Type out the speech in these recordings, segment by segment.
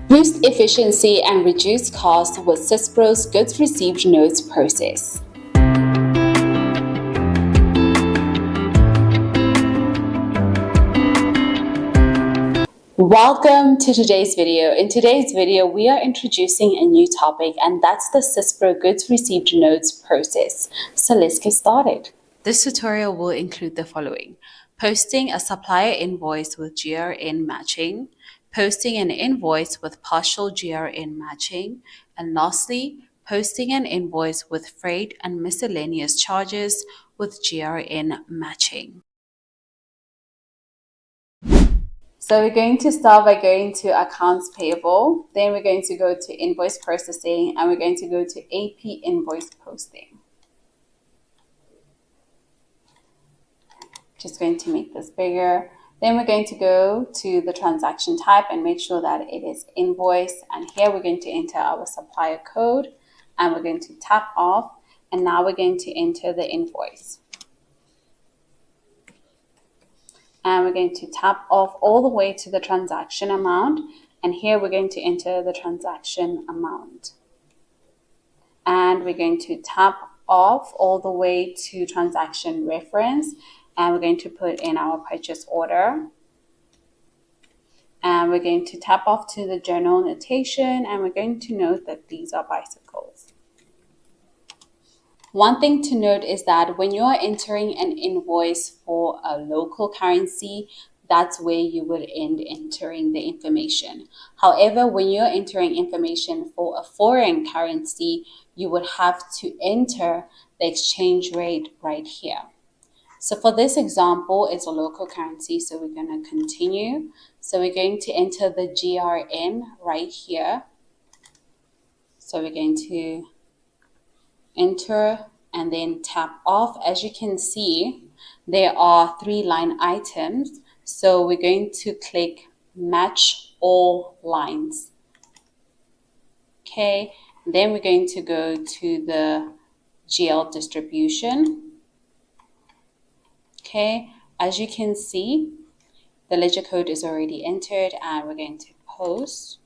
Boost efficiency and reduce costs with SYSPRO's goods received notes process. Welcome to today's video. In today's video, we are introducing a new topic, and that's the SYSPRO goods received notes process. So let's get started. This tutorial will include the following: posting a supplier invoice with GRN matching, posting an invoice with partial GRN matching, and lastly, posting an invoice with freight and miscellaneous charges with GRN matching. So we're going to start by going to accounts payable, then we're going to go to invoice processing, and we're going to go to AP invoice posting. Just going to make this bigger. Then we're going to go to the transaction type and make sure that it is invoice. And here we're going to enter our supplier code, and we're going to tap off. And now we're going to enter the invoice. And we're going to tap off all the way to the transaction amount. And here we're going to enter the transaction amount. And we're going to tap off all the way to transaction reference. And we're going to put in our purchase order. And we're going to tap off to the journal notation. And we're going to note that these are bicycles. One thing to note is that when you are entering an invoice for a local currency, that's where you would end entering the information. However, when you're entering information for a foreign currency, you would have to enter the exchange rate right here. So for this example, it's a local currency, so we're going to continue. So we're going to enter the GRN right here. So we're going to enter and then tap off. As you can see, there are 3 line items. So we're going to click match all lines. Okay, then we're going to go to the GL distribution. Okay, as you can see, the ledger code is already entered, and we're going to post.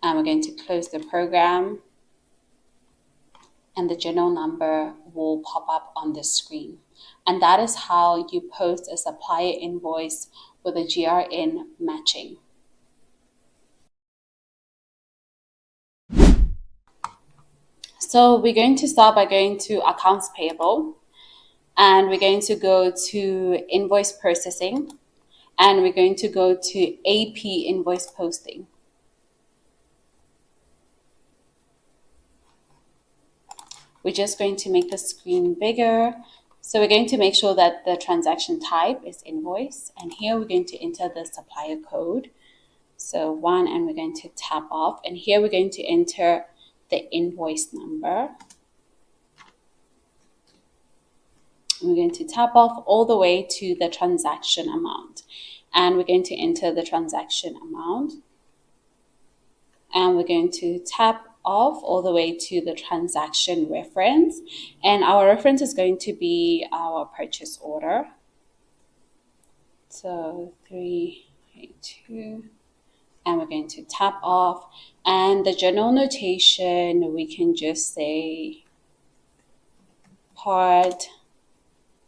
And we're going to close the program. And the journal number will pop up on the screen. And that is how you post a supplier invoice with a GRN matching. So we're going to start by going to accounts payable, and we're going to go to invoice processing, and we're going to go to AP invoice posting. We're just going to make the screen bigger. So we're going to make sure that the transaction type is invoice. And here we're going to enter the supplier code. So 1, and we're going to tap off. And here we're going to enter the invoice number. We're going to tap off all the way to the transaction amount. And we're going to enter the transaction amount. And we're going to tap off all the way to the transaction reference, and our reference is going to be our purchase order. So 382, and we're going to tap off, and the journal notation, we can just say part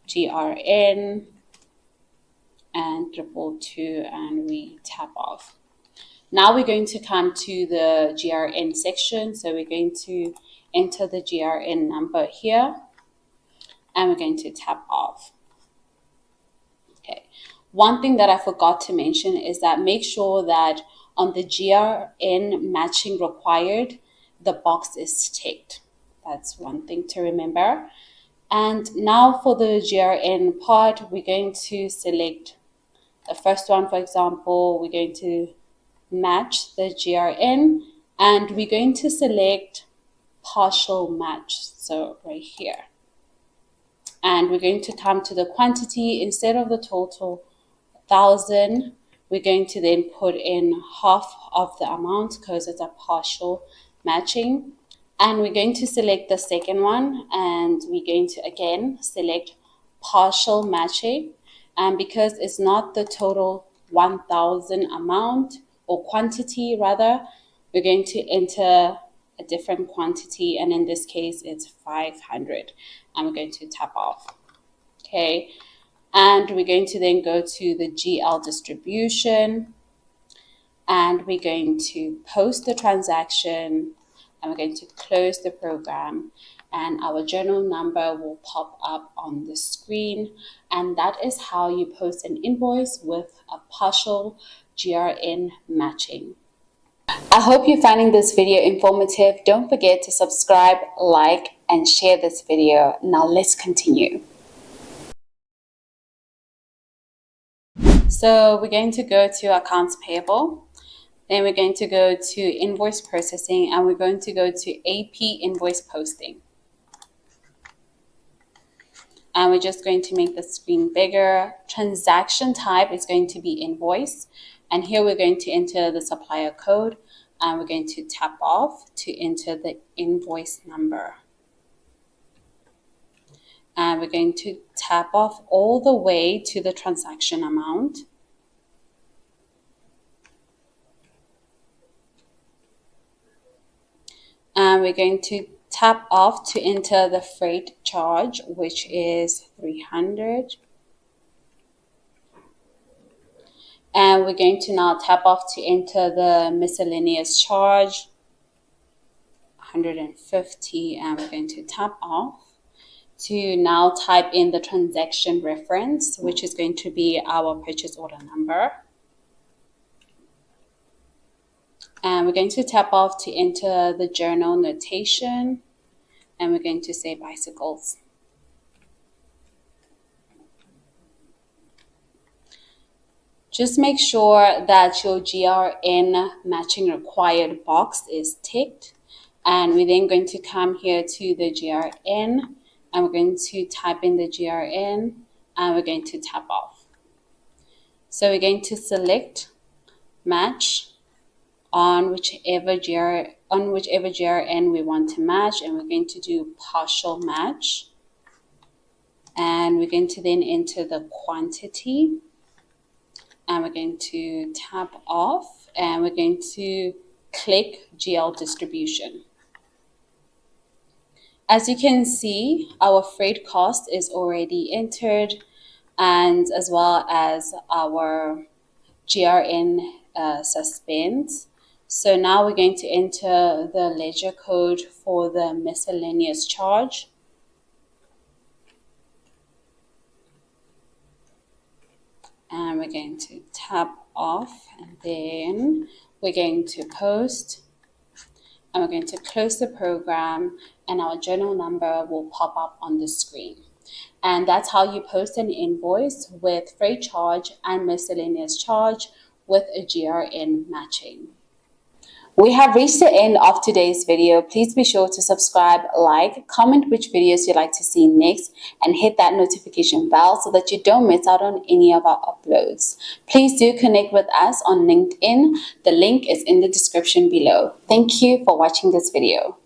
GRN and 222, and we tap off. Now we're going to come to the GRN section. So we're going to enter the GRN number here, and we're going to tap off. Okay. One thing that I forgot to mention is that make sure that on the GRN matching required, the box is ticked. That's one thing to remember. And now for the GRN part, we're going to select the first one. For example, we're going to match the GRN, and we're going to select partial match, so right here. And we're going to come to the quantity. Instead of the total 1,000, we're going to then put in half of the amount because it's a partial matching. And we're going to select the second one, and we're going to again select partial matching. And because it's not the total 1,000 amount, or quantity rather, we're going to enter a different quantity, and in this case it's 500, and we're going to tap off. Okay, and we're going to then go to the GL distribution, and we're going to post the transaction, and we're going to close the program, and our journal number will pop up on the screen. And that is how you post an invoice with a partial GRN matching. I hope you're finding this video informative. Don't forget to subscribe, like, and share this video. Now let's continue. So we're going to go to accounts payable. Then we're going to go to invoice processing, and we're going to go to AP invoice posting. And we're just going to make the screen bigger. Transaction type is going to be invoice. And here we're going to enter the supplier code, and we're going to tap off to enter the invoice number. And we're going to tap off all the way to the transaction amount. And we're going to tap off to enter the freight charge, which is 300. And we're going to now tap off to enter the miscellaneous charge, 150, and we're going to tap off to now type in the transaction reference, which is going to be our purchase order number. And we're going to tap off to enter the journal notation, and we're going to say bicycles. Just make sure that your GRN matching required box is ticked, and we're then going to come here to the GRN, and we're going to type in the GRN, and we're going to tap off. So we're going to select match on whichever GRN we want to match, and we're going to do partial match, and we're going to then enter the quantity, and we're going to tap off, and we're going to click GL distribution. As you can see, our freight cost is already entered, and as well as our GRN suspense. So now we're going to enter the ledger code for the miscellaneous charge. And we're going to tap off, and then we're going to post, and we're going to close the program, and our journal number will pop up on the screen. And that's how you post an invoice with freight charge and miscellaneous charge with a GRN matching. We have reached the end of today's video. Please be sure to subscribe, like, comment which videos you'd like to see next, and hit that notification bell so that you don't miss out on any of our uploads. Please do connect with us on LinkedIn. The link is in the description below. Thank you for watching this video.